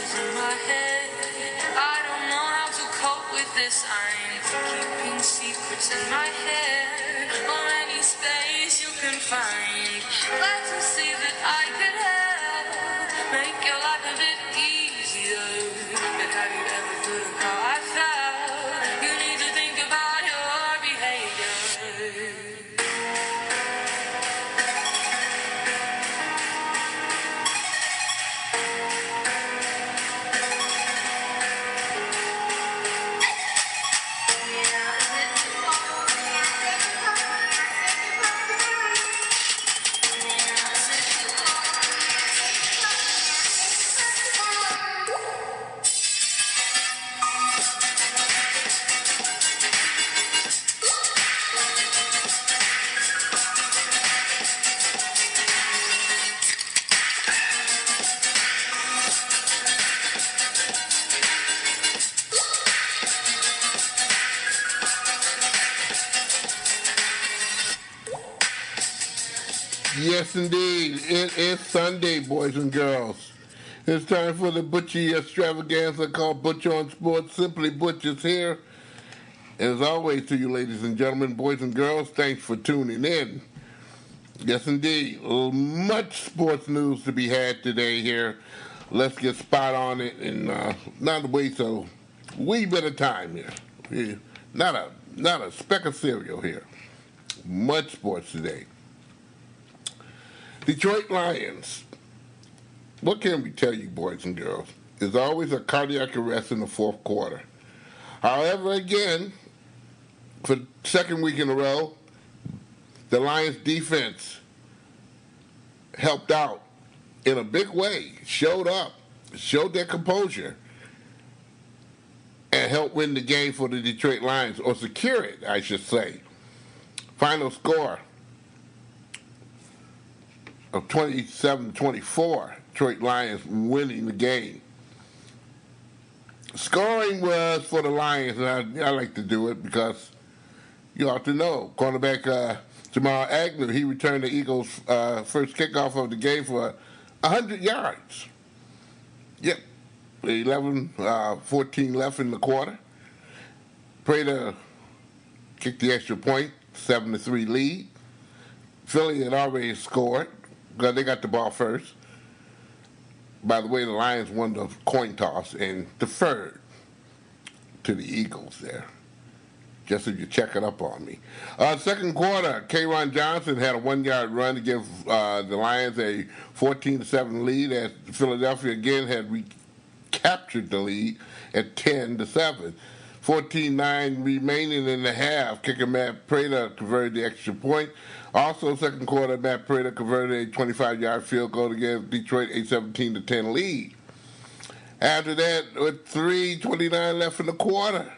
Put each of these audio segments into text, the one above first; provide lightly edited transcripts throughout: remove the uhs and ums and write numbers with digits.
voices in my head. I don't know how to cope with this. I'm keeping secrets in my head, or any space you can find. Glad to see that I could help make your life a bit easier. But have you ever thought of how I felt? You need to think about your behavior. Yes, indeed. It is Sunday, boys and girls. It's time for the Butchie extravaganza called Butch On Sports. Simply Butch is here. As always, to you ladies and gentlemen, boys and girls, thanks for tuning in. Yes, indeed. Much sports news to be had today here. Let's get spot on it and not waste a wee bit of time here. Not a speck of cereal here. Much sports today. Detroit Lions. What can we tell you, boys and girls? There's always a cardiac arrest in the fourth quarter. However, again, for the second week in a row, the Lions defense helped out in a big way, showed up, showed their composure, and helped win the game for the Detroit Lions, or secure it, I should say. Final score of 27-24, Detroit Lions winning the game. Scoring was for the Lions, and I like to do it because you ought to know. Cornerback Jamal Agnew, he returned the Eagles' first kickoff of the game for 100 yards. Yep, 14 left in the quarter. Prater kicked the extra point, 7-3 lead. Philly had already scored because they got the ball first. By the way, the Lions won the coin toss and deferred to the Eagles there. Just so you check it up on me. Second quarter, K'Ron Johnson had a 1-yard run to give the Lions a 14-7 lead, as Philadelphia again had recaptured the lead at 10-7. 14-9 remaining in the half. Kicker Matt Prater converted the extra point. Also, second quarter, Matt Prater converted a 25-yard field goal to give Detroit a 17-10 lead. After that, with 3:29 left in the quarter,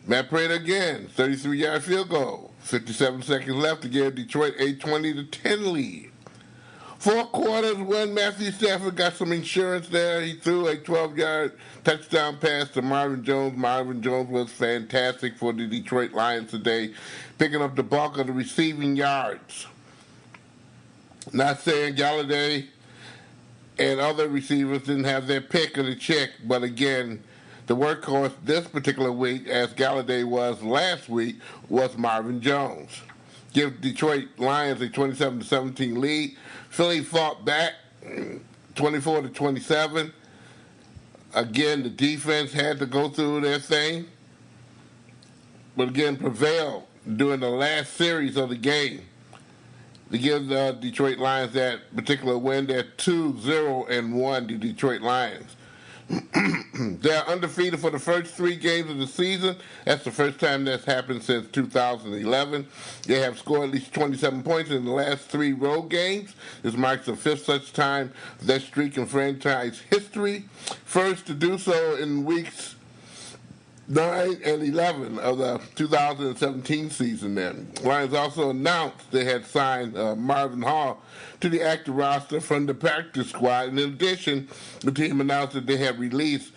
Matt Prater again, 33-yard field goal. 57 seconds left to give Detroit a 20-10 lead. Fourth quarters when Matthew Stafford got some insurance there. He threw a 12-yard touchdown pass to Marvin Jones. Marvin Jones was fantastic for the Detroit Lions today, picking up the bulk of the receiving yards. Not saying Galladay and other receivers didn't have their pick of the chick, but again, the workhorse this particular week, as Galladay was last week, was Marvin Jones. Give Detroit Lions a 27-17 lead. Philly fought back, 24-27. Again, the defense had to go through their thing, but again prevailed during the last series of the game to give the Detroit Lions that particular win. They're 2-0-1, the Detroit Lions. They're undefeated for the first 3 games of the season. That's the first time that's happened since 2011. They have scored at least 27 points in the last 3 road games. This marks the 5th such time of that streak in franchise history. First to do so in weeks 9 and 11 of the 2017 season then. Lions also announced they had signed Marvin Hall to the active roster from the practice squad. And in addition, the team announced that they had released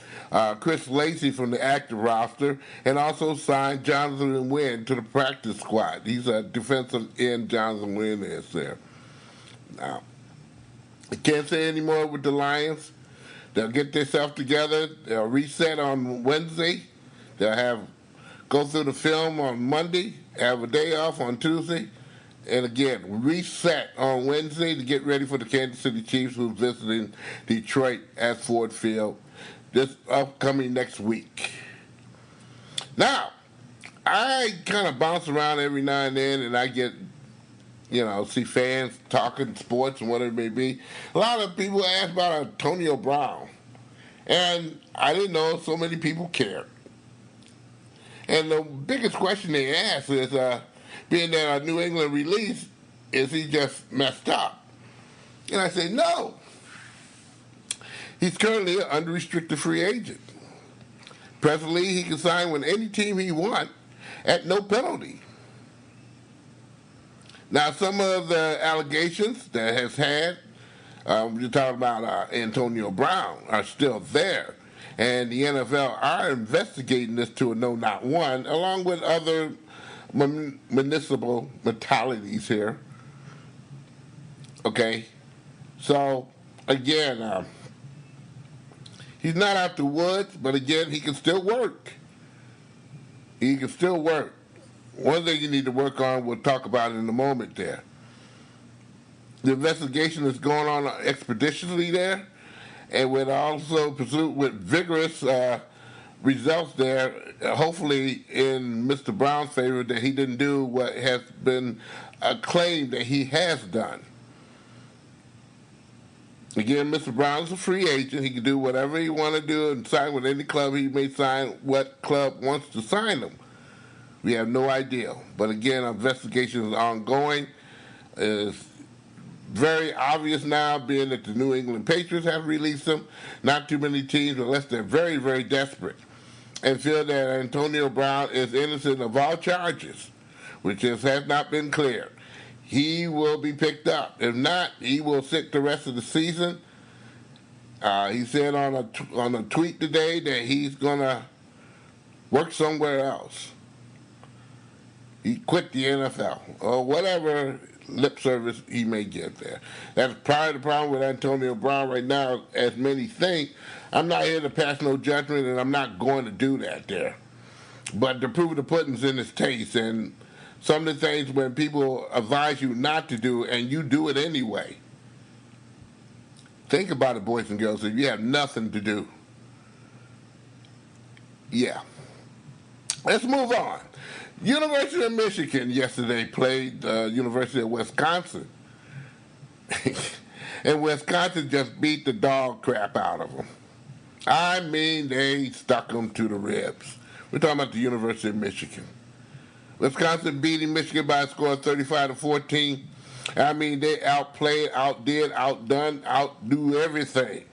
Chris Lacey from the active roster and also signed Jonathan Wynn to the practice squad. He's a defensive end, Jonathan Wynn is there. Now, I can't say any more with the Lions. They'll get themselves together. They'll reset on Wednesday. They'll go through the film on Monday, have a day off on Tuesday, and again, reset on Wednesday to get ready for the Kansas City Chiefs, who's visiting Detroit at Ford Field this upcoming next week. Now, I kind of bounce around every now and then, and I get, see fans talking sports and whatever it may be. A lot of people ask about Antonio Brown, and I didn't know so many people cared. And the biggest question they ask is, being that a New England release, is he just messed up? And I say, no. He's currently an unrestricted free agent. Presently, he can sign with any team he wants at no penalty. Now, some of the allegations that has had, you're talking about Antonio Brown, are still there. And the NFL are investigating this to a no, not one, along with other municipal mentalities here. Okay? So, again, he's not out the woods, but again, he can still work. He can still work. One thing you need to work on, we'll talk about in a moment there. The investigation is going on expeditiously there, and with also pursuit with vigorous results there, hopefully in Mr. Brown's favor, that he didn't do what has been claimed that he has done. Again, Mr. Brown is a free agent. He can do whatever he wants to do and sign with any club. He may sign what club wants to sign him. We have no idea. But again, our investigation is ongoing. It's very obvious now, being that the New England Patriots have released him. Not too many teams, unless they're very, very desperate, and feel that Antonio Brown is innocent of all charges, which has not been cleared. He will be picked up. If not, he will sit the rest of the season. He said on a tweet today that he's going to work somewhere else. He quit the NFL, or whatever lip service he may get there. That's probably the problem with Antonio Brown right now, as many think. I'm not here to pass no judgment, and I'm not going to do that there. But the proof of the pudding's in his taste, and some of the things when people advise you not to do, and you do it anyway. Think about it, boys and girls, if you have nothing to do. Yeah. Let's move on. University of Michigan yesterday played University of Wisconsin. And Wisconsin just beat the dog crap out of them. I mean, they stuck them to the ribs. We're talking about the University of Michigan. Wisconsin beating Michigan by a score of 35-14. I mean, they outplayed, outdid, outdone, outdo everything.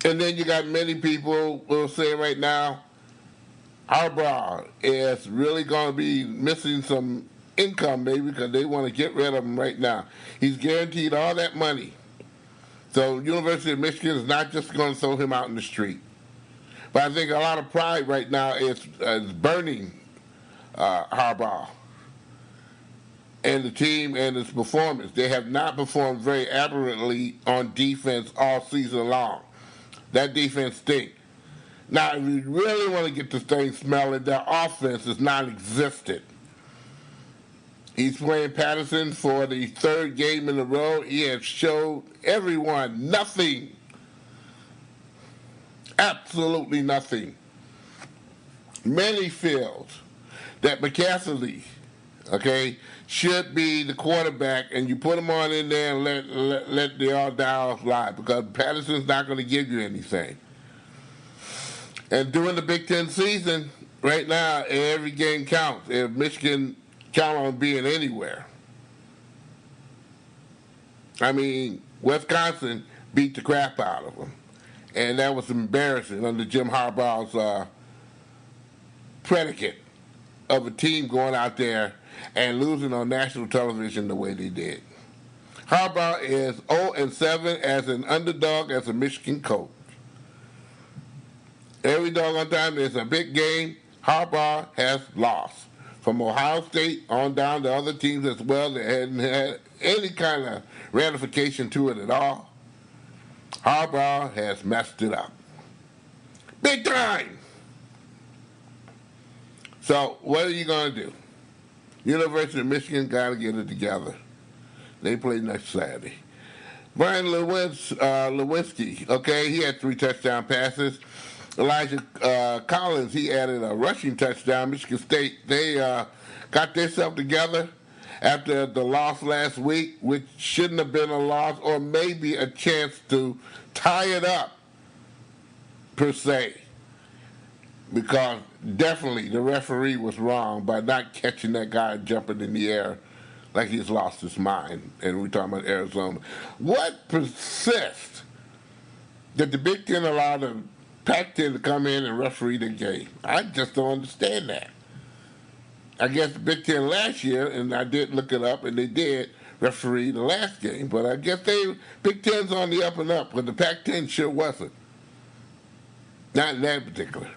And then you got many people will say right now, Harbaugh is really going to be missing some income, maybe, because they want to get rid of him right now. He's guaranteed all that money. So University of Michigan is not just going to throw him out in the street. But I think a lot of pride right now is burning Harbaugh and the team and its performance. They have not performed very aberrantly on defense all season long. That defense stinks. Now, if you really want to get this thing smelling, their offense is non-existent. He's playing Patterson for the third game in a row. He has showed everyone nothing. Absolutely nothing. Many feel that McCaffrey, should be the quarterback, and you put him on in there and let the all down fly, because Patterson's not going to give you anything. And during the Big Ten season, right now, every game counts. If Michigan count on being anywhere. I mean, Wisconsin beat the crap out of them. And that was embarrassing under Jim Harbaugh's predicate of a team going out there and losing on national television the way they did. Harbaugh is 0-7 as an underdog as a Michigan coach. Every doggone time there's a big game, Harbaugh has lost. From Ohio State on down to other teams as well that hadn't had any kind of ratification to it at all. Harbaugh has messed it up. Big time! So, what are you going to do? University of Michigan got to get it together. They play next Saturday. Brian Lewinsky, okay, he had 3 touchdown passes. Elijah Collins, he added a rushing touchdown. Michigan State, they got themselves together after the loss last week, which shouldn't have been a loss or maybe a chance to tie it up, per se. Because definitely the referee was wrong by not catching that guy jumping in the air like he's lost his mind. And we're talking about Arizona. What persists that the Big Ten allowed the Pac-10 to come in and referee the game? I just don't understand that. I guess the Big Ten last year, and I did look it up, and they did referee the last game. But I guess Big Ten's on the up and up, but the Pac-10 sure wasn't. Not in that particular.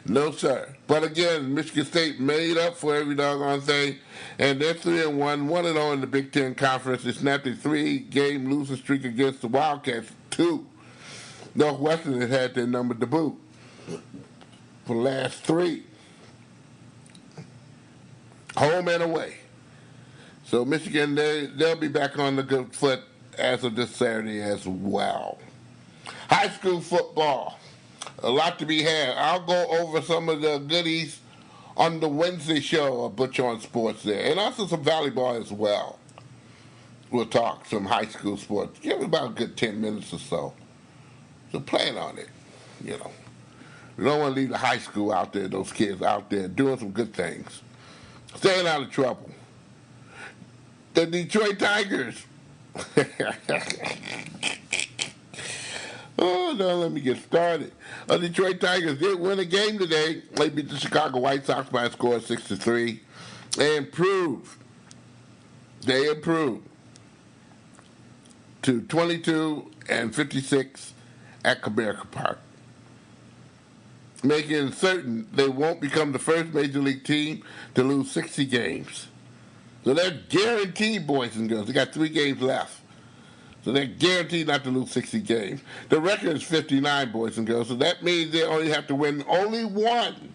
No, sir. But again, Michigan State made up for every doggone thing, and they're 3-1, 1-0 in the Big Ten Conference. They snapped a 3-game losing streak against the Wildcats, 2. Northwestern has had their number to boot for the last 3, home and away. So Michigan, they'll be back on the good foot as of this Saturday as well. High school football. A lot to be had. I'll go over some of the goodies on the Wednesday show of Butch On Sports there. And also some volleyball as well. We'll talk some high school sports. Give me about a good 10 minutes or so. So plan on it, you know. We don't want to leave the high school out there, those kids out there doing some good things. Staying out of trouble. The Detroit Tigers. Oh, don't let me get started. The Detroit Tigers did win a game today. They beat the Chicago White Sox by a score of 6-3. They improved to 22-56 at Comerica Park, making certain they won't become the first Major League team to lose 60 games. So they're guaranteed, boys and girls. They got 3 games left. So they're guaranteed not to lose 60 games. The record is 59, boys and girls. So that means they only have to win only 1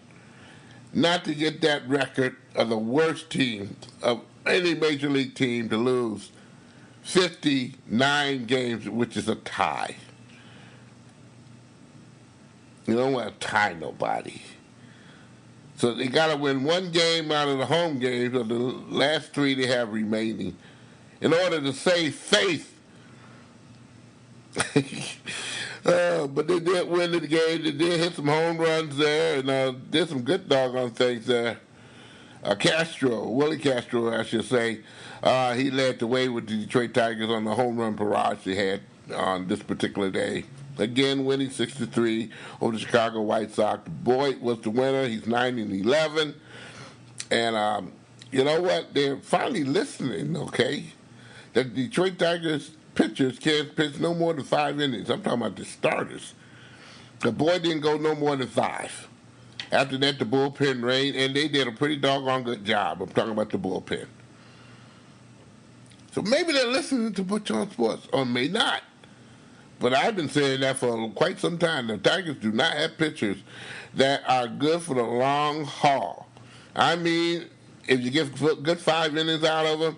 not to get that record of the worst team of any Major League team to lose 59 games, which is a tie. You don't want to tie nobody. So they got to win 1 game out of the home games of the last 3 they have remaining in order to save face. But they did win the game. They did hit some home runs there and did some good doggone things there. Willie Castro, I should say, he led the way with the Detroit Tigers on the home run barrage they had on this particular day. Again, winning 6-3 over the Chicago White Sox. Boyd was the winner. He's 9-11. And you know what? They're finally listening, okay? The Detroit Tigers pitchers can't pitch no more than 5 innings. I'm talking about the starters. The boy didn't go no more than 5. After that, the bullpen reigned, and they did a pretty doggone good job. I'm talking about the bullpen. So maybe they're listening to Butch On Sports, or may not. But I've been saying that for quite some time. The Tigers do not have pitchers that are good for the long haul. I mean, if you get good 5 innings out of them,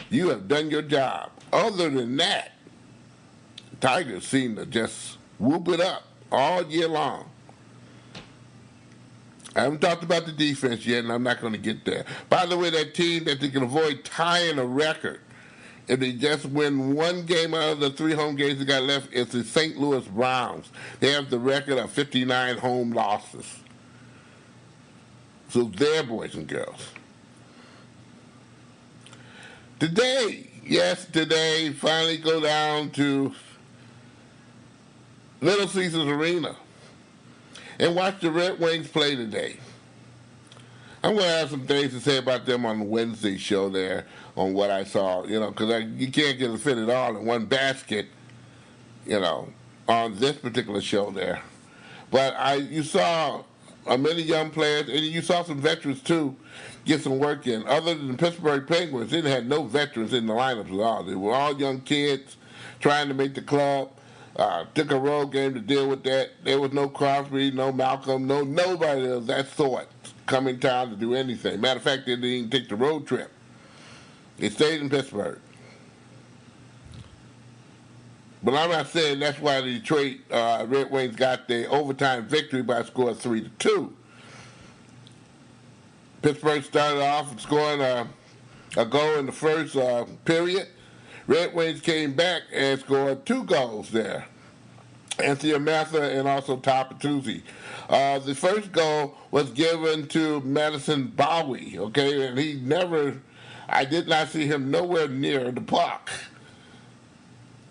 you have done your job. Other than that, Tigers seem to just whoop it up all year long. I haven't talked about the defense yet, and I'm not going to get there. By the way, that team that they can avoid tying a record if they just win 1 game out of the 3 home games they got left is the St. Louis Browns. They have the record of 59 home losses. So there, boys and girls. Today, finally go down to Little Caesars Arena and watch the Red Wings play today. I'm going to have some things to say about them on the Wednesday show there on what I saw, because you can't get it fit it all in one basket, on this particular show there. But you saw many young players, and you saw some veterans too get some work in. Other than the Pittsburgh Penguins, they had no veterans in the lineups at all. They were all young kids, trying to make the club. Took a road game to deal with that. There was no Crosby, no Malcolm, nobody of that sort coming town to do anything. Matter of fact, they didn't even take the road trip. They stayed in Pittsburgh. But I'm not saying that's why the Detroit Red Wings got their overtime victory by a score of 3-2. Pittsburgh started off scoring a goal in the first period. Red Wings came back and scored 2 goals there. Anthony Matha and also Todd Patuzzi. The first goal was given to Madison Bowie, okay, and I did not see him nowhere near the puck.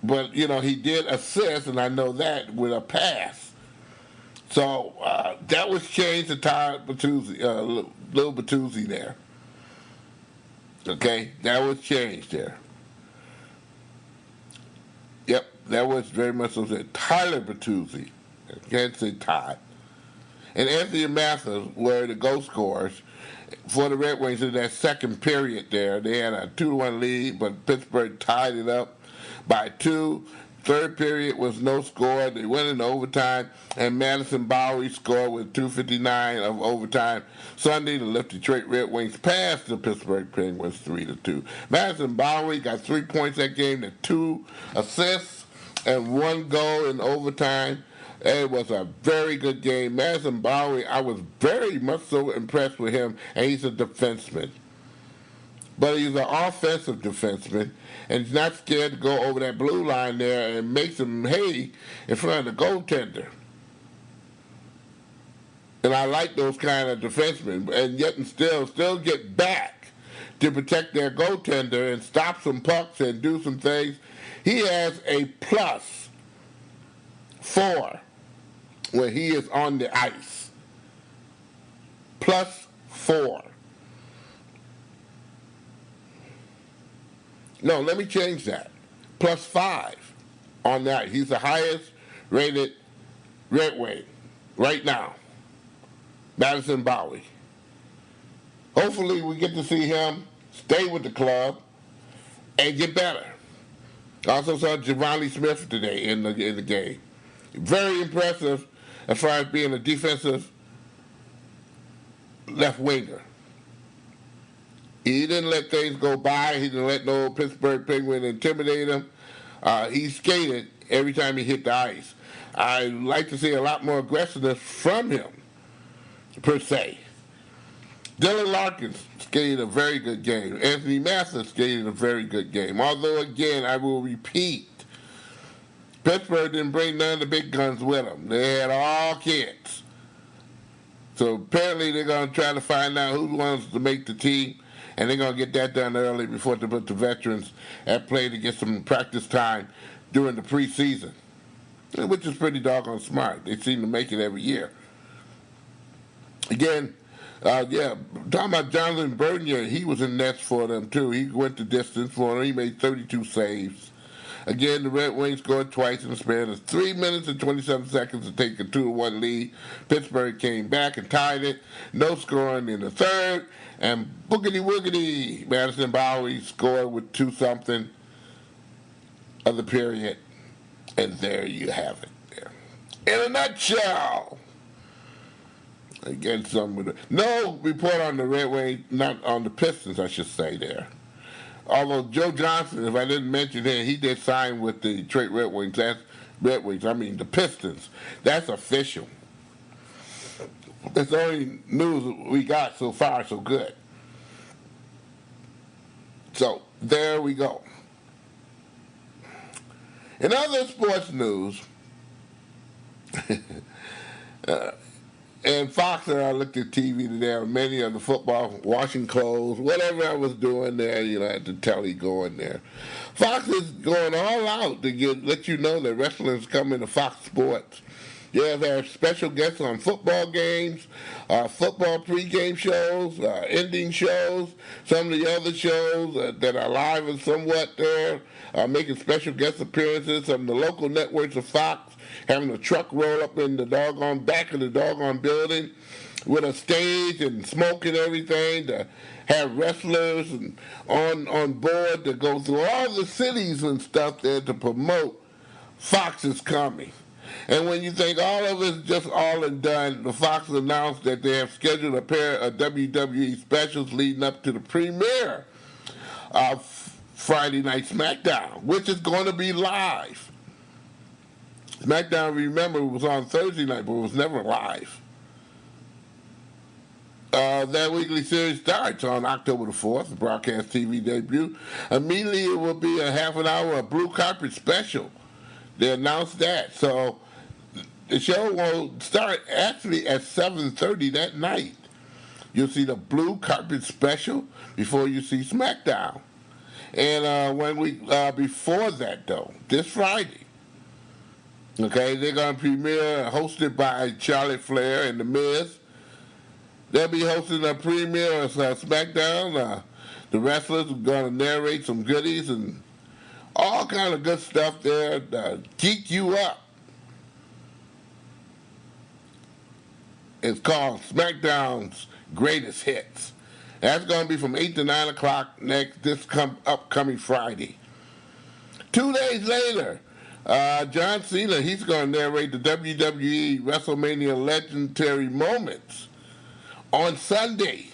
But, he did assist, and I know that, with a pass. So that was changed to Todd Patuzzi, little Patuzzi there. Okay, that was changed there. Yep, that was very much so said. Tyler Patuzzi. I can't say Todd. And Anthony Mathis were the goal scorers for the Red Wings in that second period there. They had a 2-1 lead, but Pittsburgh tied it up by 2. Third period was no score. They went into overtime, and Madison Bowie scored with 2:59 of overtime Sunday to lift Detroit Red Wings past the Pittsburgh Penguins 3-2. Madison Bowie got 3 points that game, to 2 assists and 1 goal in overtime. It was a very good game. Madison Bowie, I was very much so impressed with him, and he's a defenseman. But he's an offensive defenseman, and he's not scared to go over that blue line there and make some hay in front of the goaltender. And I like those kind of defensemen, and yet and still get back to protect their goaltender and stop some pucks and do some things. He has a +4 when he is on the ice. +4. No, let me change that. +5 on that. He's the highest rated Red Wing right now. Madison Bowie. Hopefully we get to see him stay with the club and get better. Also saw Giovanni Smith today in the game. Very impressive as far as being a defensive left winger. He didn't let things go by. He didn't let no Pittsburgh Penguin intimidate him. He skated every time he hit the ice. I'd like to see a lot more aggressiveness from him, per se. Dylan Larkin skated a very good game. Anthony Mathis skated a very good game. Although, again, I will repeat, Pittsburgh didn't bring none of the big guns with them. They had all kids. So apparently they're going to try to find out who wants to make the team, and they're going to get that done early before they put the veterans at play to get some practice time during the preseason, which is pretty doggone smart. They seem to make it every year. Again, talking about Jonathan Bernier, he was in nets for them too. He went the distance for them. He made 32 saves. Again, the Red Wings scored twice in the span of 3 minutes and 27 seconds to take a 2-1 lead. Pittsburgh came back and tied it. No scoring in the third. And boogity-woogity, Madison Bowie scored with 2-something of the period. And there you have it. There. In a nutshell. Again, no report on the Red Wings, not on the Pistons, I should say there. Although Joe Johnson, if I didn't mention him, he did sign with the Detroit Red Wings. That's the Pistons. That's official. That's the only news we got so far, so good. So, there we go. In other sports news, and Fox and I looked at TV today, many of the football, washing clothes, whatever I was doing there, I had the telly going there. Fox is going all out to let you know that wrestling's coming to Fox Sports. Yeah, they have special guests on football games, football pregame shows, ending shows, some of the other shows that are live and somewhat there, making special guest appearances. Some of the local networks of Fox having a truck roll up in the doggone back of the doggone building with a stage and smoke and everything to have wrestlers and on board to go through all the cities and stuff there to promote Fox is coming. And when you think all of it's just all and done, the Fox announced that they have scheduled a pair of WWE specials leading up to the premiere of Friday Night SmackDown, which is going to be live. SmackDown, remember, was on Thursday night, but it was never live. That weekly series starts on October the 4th, the broadcast TV debut. Immediately, it will be a half an hour of blue carpet special. They announced that. So the show will start actually at 7:30 that night. You'll see the blue carpet special before you see SmackDown. And before that, though, this Friday, okay, they're going to premiere, hosted by Charlotte Flair and The Miz. They'll be hosting a premiere of SmackDown. The wrestlers are going to narrate some goodies and all kind of good stuff there to geek you up. It's called SmackDown's Greatest Hits. That's going to be from 8 to 9 o'clock upcoming Friday. 2 days later, John Cena, he's going to narrate the WWE WrestleMania legendary moments on Sunday.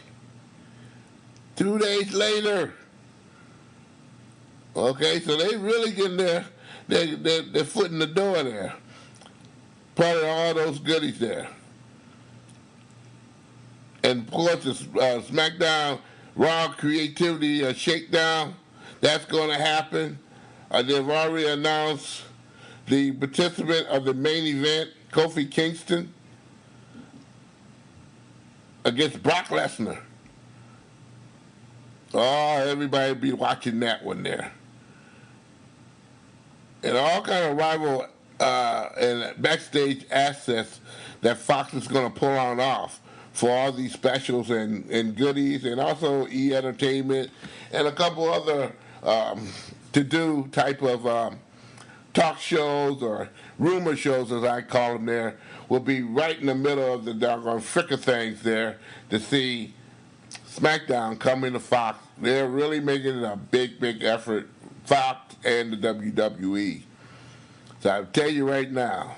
2 days later. Okay, so they really getting their foot in the door there. Part of all those goodies there. And of course, the SmackDown Raw Creativity Shakedown, that's going to happen. They've already announced the participant of the main event, Kofi Kingston, against Brock Lesnar. Oh, everybody will be watching that one there. And all kind of rival and backstage assets that Fox is going to pull on off for all these specials and goodies, and also E! Entertainment and a couple other to-do type of talk shows or rumor shows, as I call them there, will be right in the middle of the doggone frick of things there to see SmackDown coming to Fox. They're really making it a big, big effort, Fox and the WWE. So I'll tell you right now,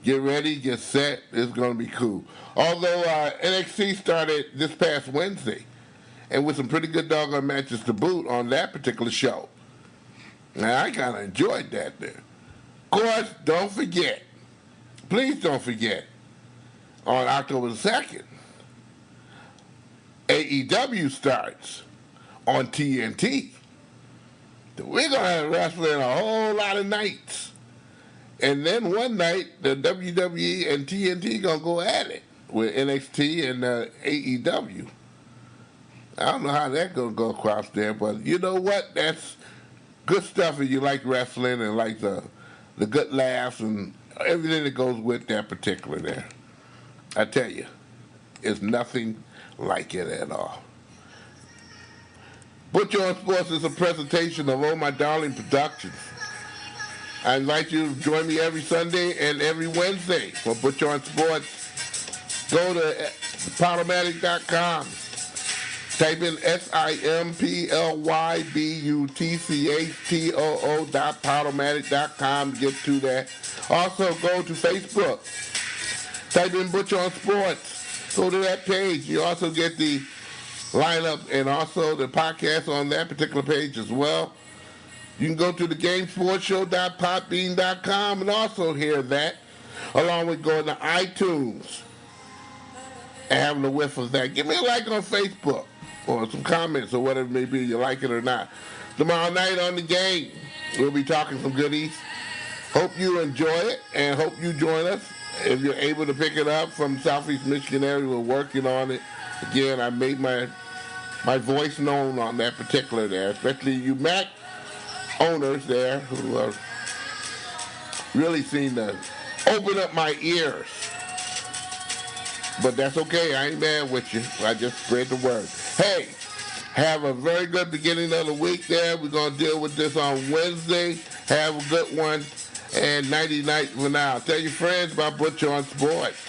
get ready, get set, it's going to be cool. Although NXT started this past Wednesday, and with some pretty good doggone matches to boot on that particular show. Now, I kind of enjoyed that there. Of course, don't forget, please don't forget, on October the 2nd, AEW starts on TNT. We're going to have wrestling a whole lot of nights. And then one night, the WWE and TNT going to go at it with NXT and AEW. I don't know how that's going to go across there, but you know what? That's good stuff if you like wrestling and like the good laughs and everything that goes with that particular there. I tell you, it's nothing like it at all. Butch On Sports is a presentation of Oh My Darling Productions. I invite you to join me every Sunday and every Wednesday for Butch On Sports. Go to Podomatic.com. Type in SIMPLYBUTCHTOO.Podomatic.com to get to that. Also, go to Facebook. Type in Butch On Sports. Go to that page. You also get the lineup and also the podcast on that particular page as well. You can go to the GameSportsShow.podbean.com and also hear that, along with going to iTunes and having a whiff of that. Give me a like on Facebook or some comments or whatever it may be, you like it or not. Tomorrow night on the game, we'll be talking some goodies. Hope you enjoy it and hope you join us. If you're able to pick it up from Southeast Michigan area, we're working on it. Again, I made my voice known on that particular there, especially you Mac owners there who are really seem to open up my ears. But that's okay. I ain't mad with you. I just spread the word. Hey, have a very good beginning of the week there. We're going to deal with this on Wednesday. Have a good one. And nighty night for now. Tell your friends about Butch On Sports.